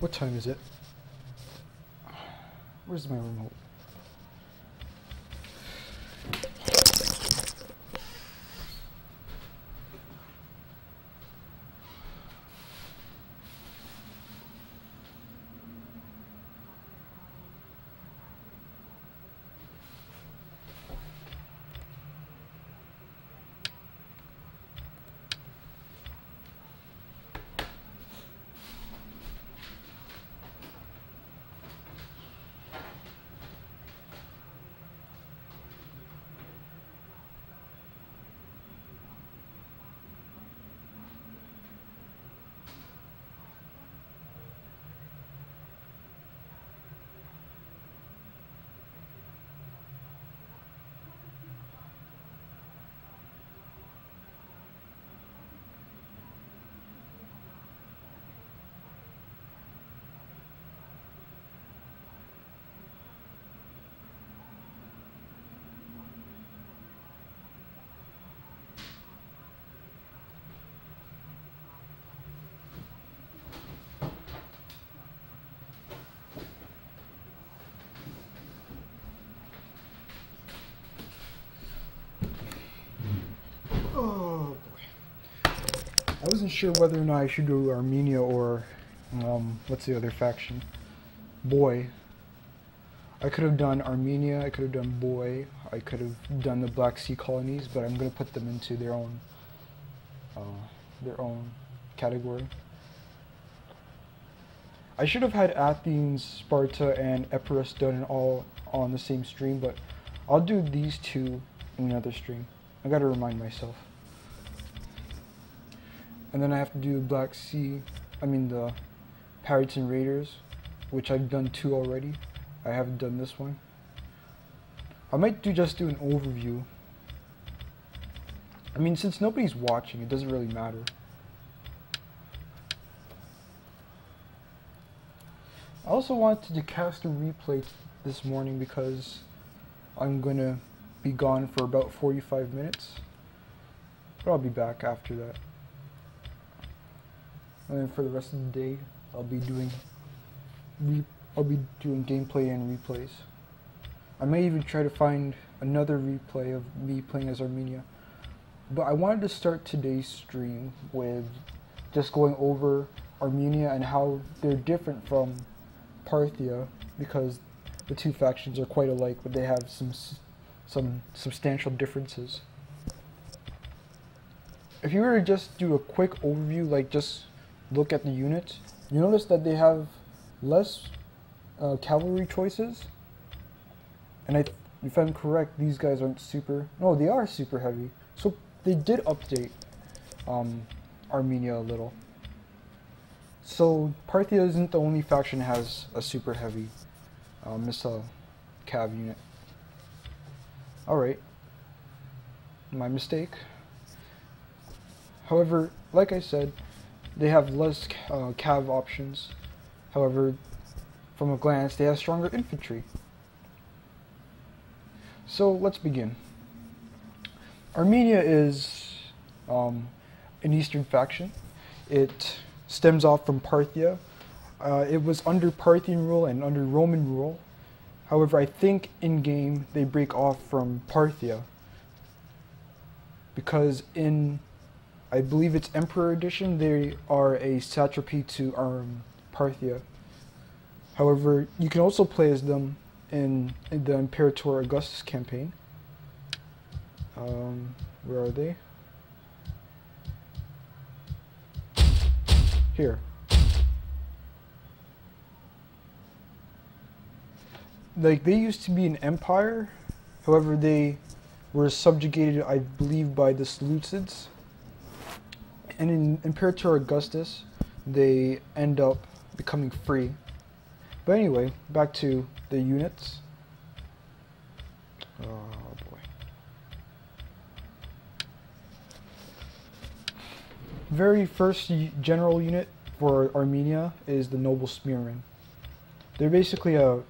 What time is it? Where's my remote? Oh boy. I wasn't sure whether or not I should do Armenia or what's the other faction? Boy. I could have done Armenia, I could have done Boy, I could have done the Black Sea colonies, but I'm gonna put them into their own category. I should have had Athens, Sparta, and Epirus done all on the same stream, but I'll do these two in another stream. I gotta remind myself. And then I have to do Black Sea, the Pirates and Raiders, which I've done 2 already. I haven't done this one. I might just do an overview. Since nobody's watching, it doesn't really matter. I also wanted to cast a replay this morning because I'm gonna be gone for about 45 minutes. But I'll be back after that. And then for the rest of the day, I'll be doing gameplay and replays. I may even try to find another replay of me playing as Armenia. But I wanted to start today's stream with just going over Armenia and how they're different from Parthia, because the two factions are quite alike, but they have some substantial differences. If you were to just do a quick overview, like just look at the units, you notice that they have less cavalry choices. And if I'm correct, these guys aren't super... No, they are super heavy. So they did update Armenia a little. So Parthia isn't the only faction that has a super heavy missile cav unit. Alright. My mistake. However, like I said, they have less cav options. However, from a glance, they have stronger infantry. So let's begin. Armenia is an eastern faction. It stems off from Parthia. It was under Parthian rule and under Roman rule. However, I think in-game they break off from Parthia, because in, I believe it's Emperor Edition, they are a satrapy to Parthia. However, you can also play as them in the Imperator Augustus campaign. Where are they? Here. Like, they used to be an empire, however they were subjugated, I believe, by the Lewteds. And in Imperator Augustus, they end up becoming free. But anyway, back to the units. Oh boy. Very first general unit for Armenia is the Noble Spearmen. They're basically a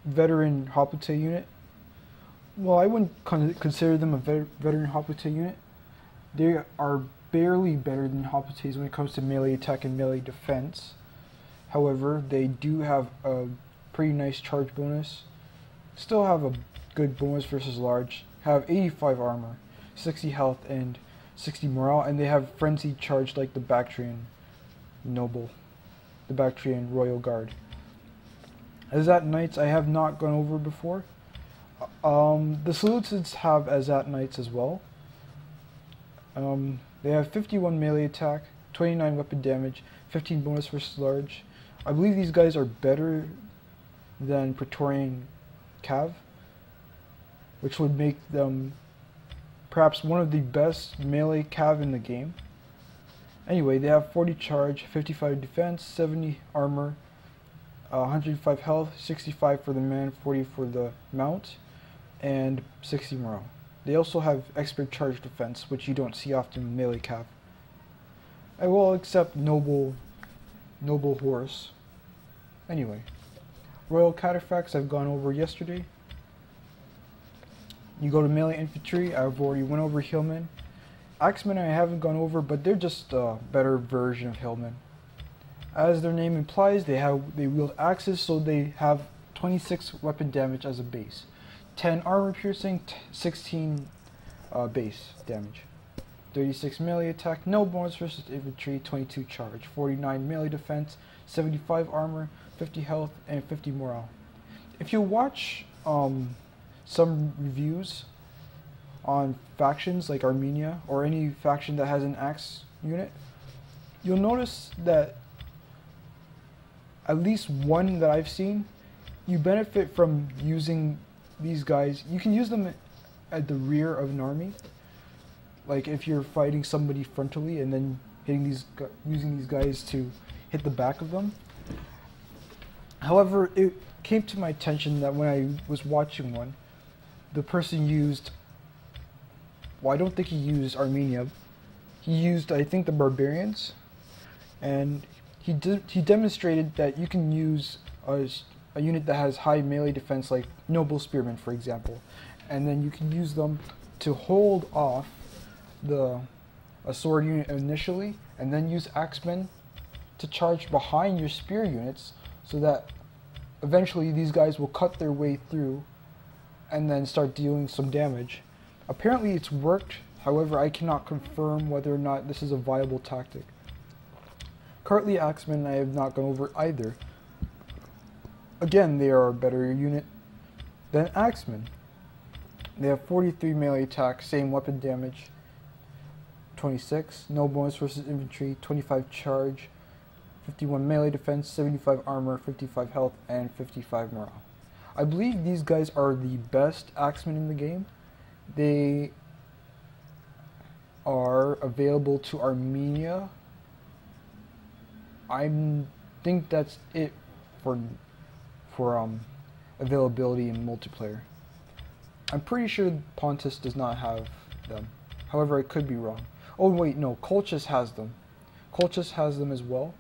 veteran Hopute unit. Well, I wouldn't consider them a veteran Hopute unit. They are barely better than Hoputes when it comes to melee attack and melee defense. However, they do have a pretty nice charge bonus. Still have a good bonus versus large. Have 85 armor, 60 health, and 60 morale, and they have frenzied charge like the Bactrian Noble, the Bactrian Royal Guard. Azat Knights I have not gone over before. The Lewteds have Azat Knights as well. They have 51 melee attack, 29 weapon damage, 15 bonus versus large. I believe these guys are better than Praetorian Cav, which would make them perhaps one of the best melee Cav in the game. Anyway, they have 40 charge, 55 defense, 70 armor, 105 health, 65 for the man, 40 for the mount, and 60 morale. They also have expert charge defense, which you don't see often in melee Cav. I will accept noble horse. Anyway, Royal Cataphracts I've gone over yesterday. You go to melee infantry, I've already went over hillmen. Axemen I haven't gone over, but they're just a better version of hillmen. As their name implies, they wield axes, so they have 26 weapon damage as a base, 10 armor piercing, 16 base damage, 36 melee attack, no bonus versus infantry, 22 charge, 49 melee defense, 75 armor, 50 health, and 50 morale. If you watch some reviews on factions like Armenia or any faction that has an axe unit, you'll notice that at least one that I've seen, you benefit from using these guys. You can use them at the rear of an army, like if you're fighting somebody frontally and then using these guys to hit the back of them. However, it came to my attention that when I was watching one, the person used, well, I don't think he used Armenia. He used, I think, the barbarians, and he demonstrated that you can use a unit that has high melee defense, like noble spearmen, for example, and then you can use them to hold off a sword unit initially, and then use axemen to charge behind your spear units, so that eventually these guys will cut their way through and then start dealing some damage. Apparently it's worked, however I cannot confirm whether or not this is a viable tactic. Currently axemen I have not gone over either. Again, they are a better unit than axemen. They have 43 melee attack, same weapon damage, 26, no bonus versus infantry, 25 charge, 51 melee defense, 75 armor, 55 health, and 55 morale. I believe these guys are the best axemen in the game. They are available to Armenia. I think that's it for availability in multiplayer. I'm pretty sure Pontus does not have them. However, I could be wrong. Oh wait, no, Colchis has them. Colchis has them as well.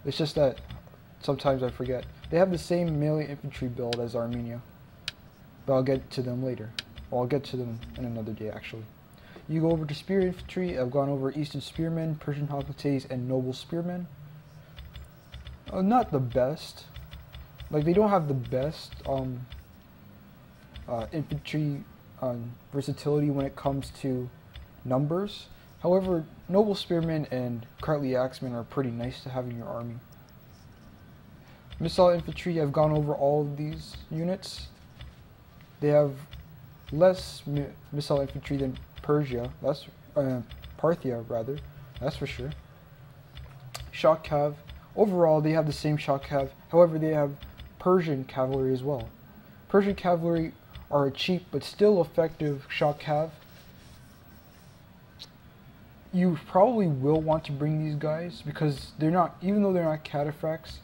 It's just that sometimes I forget. They have the same melee infantry build as Armenia, but I'll get to them later. Well, I'll get to them in another day, actually. You go over to spear infantry. I've gone over Eastern spearmen, Persian hoplites, and noble spearmen. Not the best. Like, they don't have the best infantry versatility when it comes to numbers. However, noble spearmen and Kartli axemen are pretty nice to have in your army. Missile infantry, I've gone over all of these units. They have less missile infantry than Parthia, rather. That's for sure. Shock cav. Overall, they have the same shock cav. However, they have Persian cavalry as well. Persian cavalry are a cheap but still effective shock cav. You probably will want to bring these guys because they're not, even though they're not cataphracts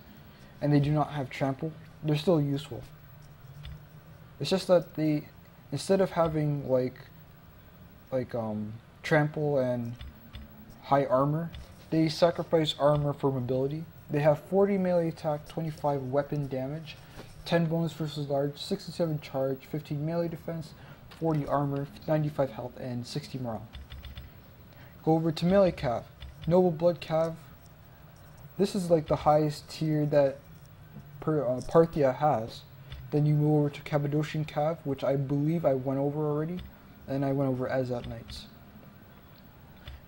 and they do not have trample, they're still useful. It's just that they, instead of having like trample and high armor, they sacrifice armor for mobility. They have 40 melee attack, 25 weapon damage, 10 bonus versus large, 67 charge, 15 melee defense, 40 armor, 95 health, and 60 morale. Go over to melee cav. Noble blood cav. This is like the highest tier that Parthia has. Then you move over to Cappadocian Cav, which I believe I went over already, and I went over Azat Knights.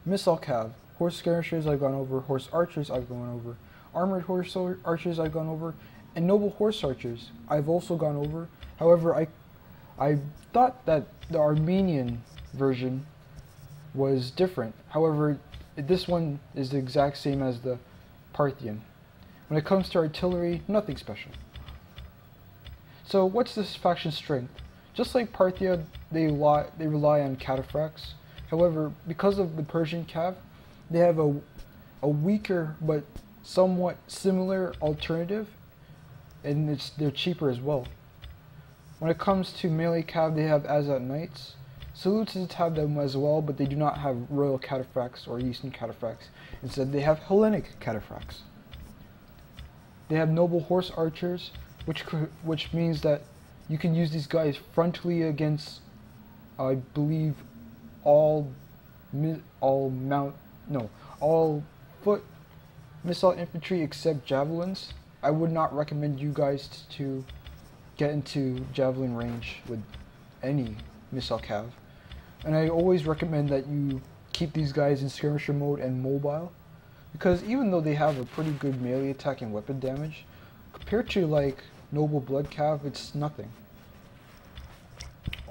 Missile Cav, Horse Skirmishers I've gone over, Horse Archers I've gone over, Armored Horse Archers I've gone over, and Noble Horse Archers I've also gone over. However, I thought that the Armenian version was different. However, this one is the exact same as the Parthian. When it comes to artillery, nothing special. So what's this faction's strength? Just like Parthia, they rely on cataphracts. However, because of the Persian Cav, they have a weaker but somewhat similar alternative, and they're cheaper as well. When it comes to melee Cav, they have Azat Knights. Lewted have them as well, but they do not have Royal Cataphracts or Eastern Cataphracts. Instead, they have Hellenic Cataphracts. They have Noble Horse Archers, which means that you can use these guys frontally against, I believe, all foot missile infantry except javelins. I would not recommend you guys to get into javelin range with any missile cav, and I always recommend that you keep these guys in skirmisher mode and mobile, because even though they have a pretty good melee attack and weapon damage, compared to like Noble Blood Cav, it's nothing.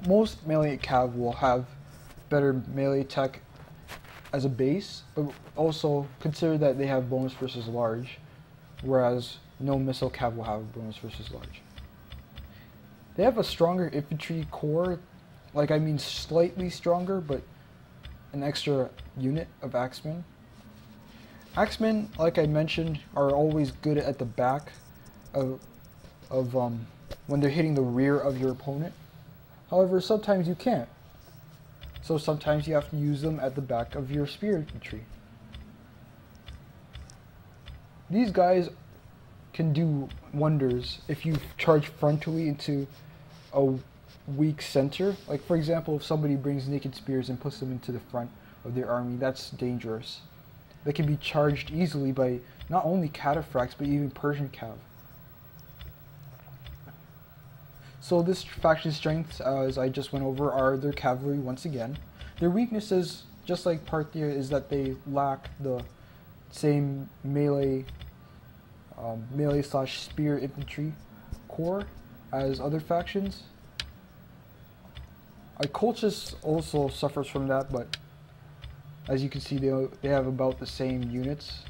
Most melee cav will have better melee attack as a base, but also consider that they have bonus versus large, whereas no missile cav will have bonus versus large. They have a stronger infantry core, like I mean slightly stronger, but an extra unit of axemen. Axemen, like I mentioned, are always good at the back of when they're hitting the rear of your opponent. However, sometimes you can't. So sometimes you have to use them at the back of your spear infantry. These guys can do wonders if you charge frontally into a weak center. Like for example, if somebody brings naked spears and puts them into the front of their army, that's dangerous. They can be charged easily by not only cataphracts but even Persian cav. So this faction's strengths, as I just went over, are their cavalry once again. Their weaknesses, just like Parthia, is that they lack the same melee slash spear infantry core as other factions. Colchis also suffers from that, but as you can see, they have about the same units.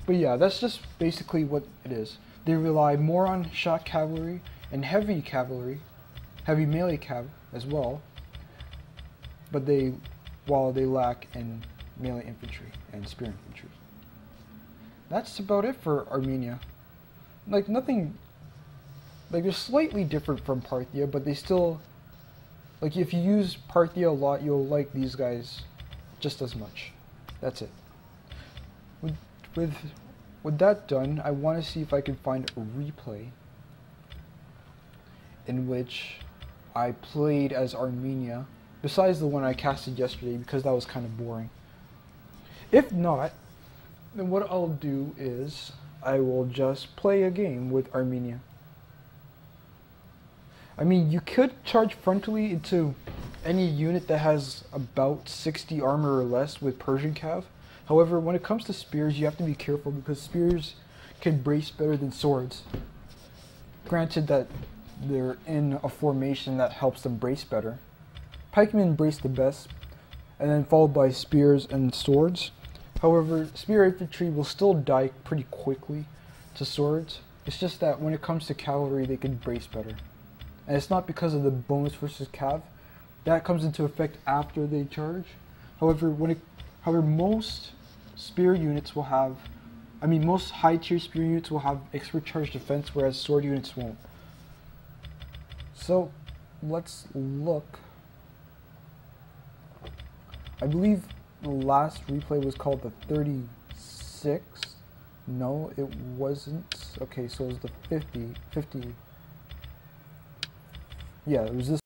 But yeah, that's just basically what it is. They rely more on shot cavalry and heavy cavalry, heavy melee cav as well, but while they lack in melee infantry and spear infantry. That's about it for Armenia. Like nothing, like they're slightly different from Parthia, but they still, like if you use Parthia a lot, you'll like these guys just as much. That's it. With that done, I want to see if I can find a replay in which I played as Armenia, besides the one I casted yesterday, because that was kind of boring. If not, then what I'll do is I will just play a game with Armenia. I mean, you could charge frontally into any unit that has about 60 armor or less with Persian cav. However, when it comes to spears, you have to be careful because spears can brace better than swords. Granted that they're in a formation that helps them brace better. Pikemen brace the best, and then followed by spears and swords. However, spear infantry will still die pretty quickly to swords. It's just that when it comes to cavalry, they can brace better. And it's not because of the bonus versus cav. That comes into effect after they charge. However, most spear units will have, most high tier spear units will have expert charge defense, whereas sword units won't. So, let's look. I believe the last replay was called the 36th. No, it wasn't. Okay, so it was the 50. Yeah, it was this.